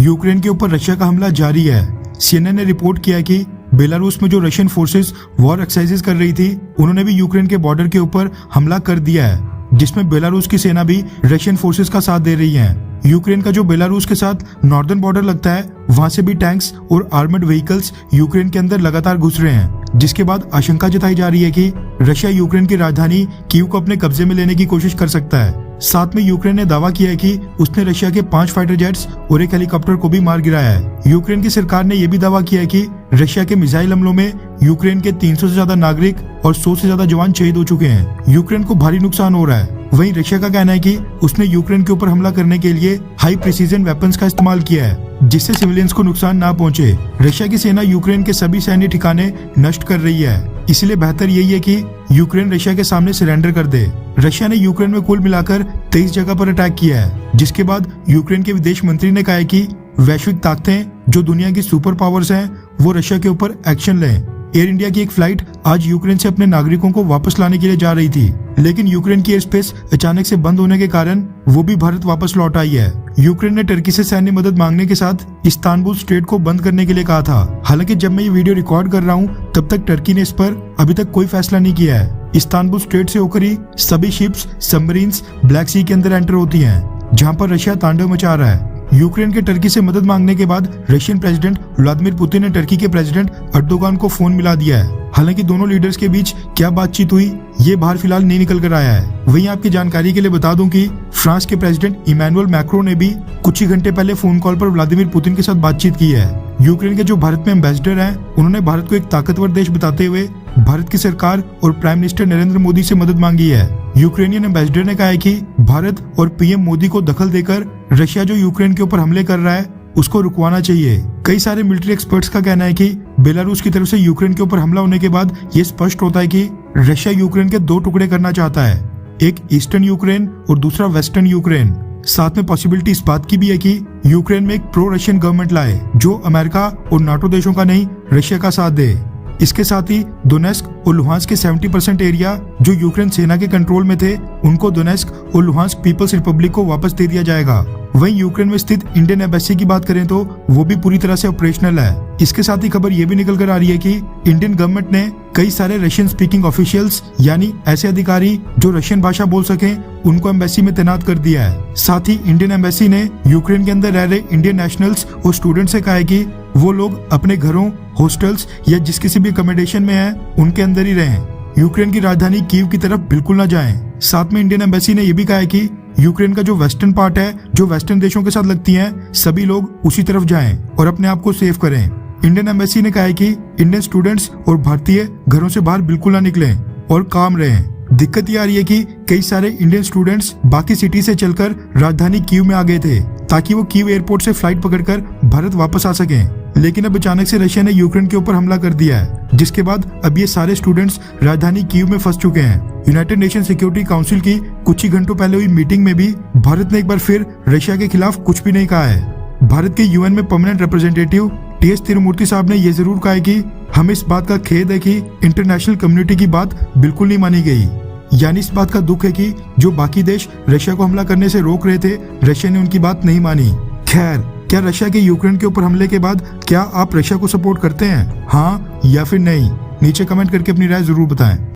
Ukraine के ऊपर Russia का हमला जारी है। सीएनएन ने रिपोर्ट किया है कि बेलारूस में जो रशियन फोर्सेस वॉर एक्सरसाइजेस कर रही थी, उन्होंने भी यूक्रेन के बॉर्डर के ऊपर हमला कर दिया है, जिसमें बेलारूस की सेना भी रशियन फोर्सेस का साथ दे रही है। यूक्रेन का जो बेलारूस के साथ नॉर्दर्न बॉर्डर लगता है, वहां से भी टैंक्स और आर्मर्ड व्हीकल्स यूक्रेन के अंदर लगातार घुस रहे हैं, जिसके बाद आशंका जताई जा रही है कि रशिया यूक्रेन की राजधानी कीव को अपने कब्जे में लेने की कोशिश कर सकता है। साथ में यूक्रेन ने दावा किया है कि उसने रशिया के 5 फाइटर जेट्स और एक हेलीकॉप्टर को भी मार गिराया है। यूक्रेन की सरकार ने यह भी दावा किया है कि रशिया के मिसाइल हमलों में यूक्रेन के 300 से ज्यादा नागरिक और 100 से ज्यादा जवान शहीद हो चुके हैं। यूक्रेन को भारी नुकसान हो रहा है। वहीं रशिया का कहना है कि उसने यूक्रेन के ऊपर हमला करने के लिए हाई प्रिसीजन वेपन्स का इस्तेमाल किया है, जिससे सिविलियंस को नुकसान ना पहुंचे। रशिया की सेना यूक्रेन के सभी सैन्य ठिकाने नष्ट कर रही है, इसलिए बेहतर यही है कि यूक्रेन रशिया के सामने सरेंडर कर दे। रशिया ने यूक्रेन में कुल मिलाकर 23 जगह पर अटैक किया है, जिसके बाद यूक्रेन के विदेश मंत्री ने कहा है कि वैश्विक ताकतें जो दुनिया की सुपर पावर्स हैं, वो रशिया के ऊपर एक्शन लें। एयर इंडिया की एक फ्लाइट आज यूक्रेन से अपने नागरिकों को वापस लाने के लिए जा रही थी, लेकिन यूक्रेन की एयर स्पेस अचानक से बंद होने के कारण वो भी भारत वापस लौट आई है। यूक्रेन ने टर्की से सैन्य मदद मांगने के साथ इस्तांबुल स्ट्रेट को बंद करने के लिए कहा था। हालांकि जब मैं ये वीडियो रिकॉर्ड कर रहा हूँ, तब तक टर्की ने इस पर अभी तक कोई फैसला नहीं किया है। इस्तांबुल स्ट्रेट से होकर ही सभी शिप्स, सबमरीन्स ब्लैक सी के अंदर एंटर होती हैं, जहाँ पर रशिया तांडव मचा रहा है। यूक्रेन के टर्की से मदद मांगने के बाद रशियन प्रेसिडेंट व्लादिमीर पुतिन ने टर्की के प्रेसिडेंट अर्दोगान को फोन मिला दिया है। हालांकि दोनों लीडर्स के बीच क्या बातचीत हुई, ये बाहर फिलहाल नहीं निकल कर आया है। वहीं आपकी जानकारी के लिए बता दूं कि फ्रांस के प्रेसिडेंट इमैनुअल मैक्रों ने भी कुछ ही घंटे पहले फोन कॉल पर व्लादिमीर पुतिन के साथ बातचीत की है। यूक्रेन के जो भारत में एम्बेसडर हैं, उन्होंने भारत को एक ताकतवर देश बताते हुए भारत की सरकार और प्राइम मिनिस्टर नरेंद्र मोदी से मदद मांगी है। यूक्रेनियन एम्बेसडर ने कहा है कि भारत और पीएम मोदी को दखल देकर रशिया जो यूक्रेन के ऊपर हमले कर रहा है, उसको रुकवाना चाहिए। कई सारे मिलिट्री एक्सपर्ट्स का कहना है कि बेलारूस की तरफ से यूक्रेन के ऊपर हमला होने के बाद ये स्पष्ट होता है कि रशिया यूक्रेन के 2 टुकड़े करना चाहता है, एक ईस्टर्न यूक्रेन और दूसरा वेस्टर्न यूक्रेन। साथ में पॉसिबिलिटी इस बात की भी है कि यूक्रेन में एक प्रो रशियन गवर्नमेंट लाए, जो अमेरिका और नाटो देशों का नहीं, रशिया का साथ दे। इसके साथ ही दोनेस्क और लुहांस्क के 70% एरिया जो यूक्रेन सेना के कंट्रोल में थे, उनको दोनेस्क और लुहांस्क पीपल्स रिपब्लिक को वापस दे दिया जाएगा। वहीं यूक्रेन में स्थित इंडियन एम्बेसी की बात करें तो वो भी पूरी तरह से ऑपरेशनल है। इसके साथ ही खबर ये भी निकल कर आ रही है कि इंडियन गवर्नमेंट ने कई सारे रशियन स्पीकिंग ऑफिशियल्स, यानी ऐसे अधिकारी जो रशियन भाषा बोल सकें, उनको एम्बेसी में तैनात कर दिया है। साथ ही इंडियन एम्बेसी ने यूक्रेन के अंदर रह रहे इंडियन नेशनल्स और स्टूडेंट से कहा है कि वो लोग अपने घरों, हॉस्टल्स या जिस किसी भी अकोमोडेशन में है, उनके अंदर ही रहें। यूक्रेन की राजधानी कीव की तरफ बिल्कुल न जाएं। साथ में इंडियन एम्बेसी ने यह भी कहा है कि यूक्रेन का जो वेस्टर्न पार्ट है, जो वेस्टर्न देशों के साथ लगती हैं, सभी लोग उसी तरफ जाएं और अपने आप को सेव करें। इंडियन एम्बेसी ने कहा है कि इंडियन स्टूडेंट्स और भारतीय घरों से बाहर बिल्कुल ना निकलें और काम रहें। दिक्कत ये आ रही है कि कई सारे इंडियन स्टूडेंट्स बाकी सिटी से चलकर राजधानी कीव में आ गए थे, ताकि वो कीव एयरपोर्ट से फ्लाइट पकड़कर भारत वापस आ सकें। लेकिन अब अचानक से रशिया ने यूक्रेन के ऊपर हमला कर दिया है, जिसके बाद अब ये सारे स्टूडेंट्स राजधानी कीव में फंस चुके हैं। यूनाइटेड नेशन सिक्योरिटी काउंसिल की कुछ ही घंटों पहले हुई मीटिंग में भी भारत ने एक बार फिर रशिया के खिलाफ कुछ भी नहीं कहा है। भारत के यूएन में परमानेंट रिप्रेजेंटेटिव टीएस तिरुमूर्ति साहब ने यह जरूर कहा है कि हमें इस बात का खेद है कि इंटरनेशनल कम्युनिटी की बात बिल्कुल नहीं मानी गई। यानी इस बात का दुख है कि जो बाकी देश रशिया को हमला करने से रोक रहे थे, रशिया ने उनकी बात नहीं मानी। खैर, क्या रशिया के यूक्रेन के ऊपर हमले के बाद क्या आप रशिया को सपोर्ट करते हैं, हाँ या फिर नहीं? नीचे कमेंट करके अपनी राय जरूर बताएं।